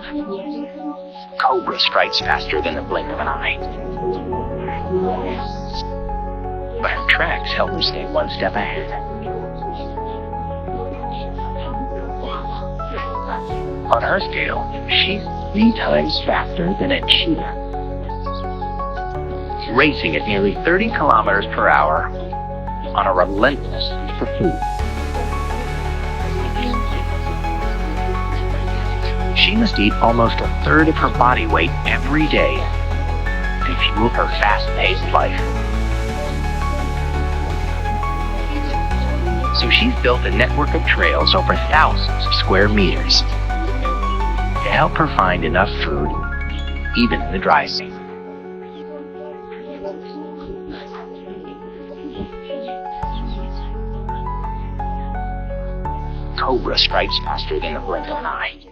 Cobra strikes faster than the blink of an eye. But her tracks help her stay one step ahead. On her scale, she's 3 times faster than a cheetah, racing at nearly 30 kilometers per hour on a relentless pursuit. She must eat almost a third of her body weight every day to fuel her fast-paced life. So she's built a network of trails over thousands of square meters to help her find enough food, even in the dry season. Cobra strikes faster than the blink of an eye.